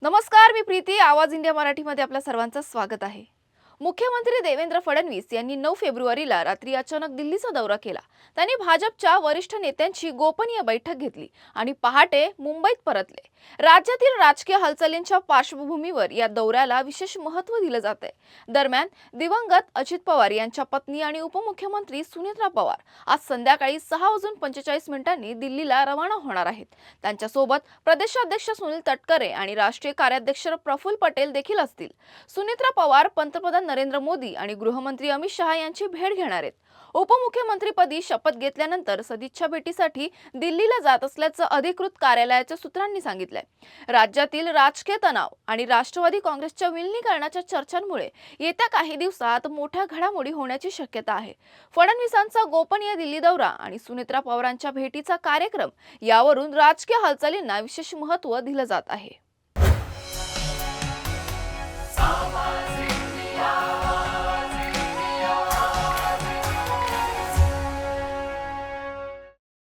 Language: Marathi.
नमस्कार, मी प्रीती. आवाज इंडिया मराठीमध्ये आपल्या सर्वांचं स्वागत आहे. मुख्यमंत्री देवेंद्र फडणवीस यांनी 9 फेब्रुवारीला रात्री अचानक दिल्लीचा दौरा केला. त्यांनी भाजपच्या वरिष्ठ नेत्यांची गोपनीय बैठक घेतली आणि पहाटे मुंबईत परतले. राज्यातील राजकीय हालचालींच्या पार्श्वभूमीवर या दौऱ्याला विशेष महत्त्व दिलं जाते. दरम्यान दिवंगत अजित पवार यांच्या पत्नी आणि उपमुख्यमंत्री सुनेत्रा पवार आज संध्याकाळी 6:45 दिल्लीला रवाना होणार आहेत. त्यांच्यासोबत प्रदेशाध्यक्ष सुनील तटकरे आणि राष्ट्रीय कार्याध्यक्ष प्रफुल्ल पटेल देखील असतील. सुनेत्रा पवार पंतप्रधान नरेंद्र मोदी आणि गृहमंत्री अमित शहा यांची भेट घेणार आहेत. उपमुख्यमंत्रीपदी शपथ घेतल्यानंतर सदिच्छा भेटीसाठी दिल्लीला जात असल्याचं अधिकृत कार्यालयाच्या सूत्रांनी सांगितलंय. राज्यातील राजकीय तणाव आणि राष्ट्रवादी काँग्रेसच्या विलीनीकरणाच्या चर्चांमुळे येत्या काही दिवसात मोठ्या घडामोडी होण्याची शक्यता आहे. फडणवीसांचा गोपनीय दिल्ली दौरा आणि सुनेत्रा पवारांच्या भेटीचा कार्यक्रम यावरून राजकीय हालचालींना विशेष महत्त्व दिलं जात आहे.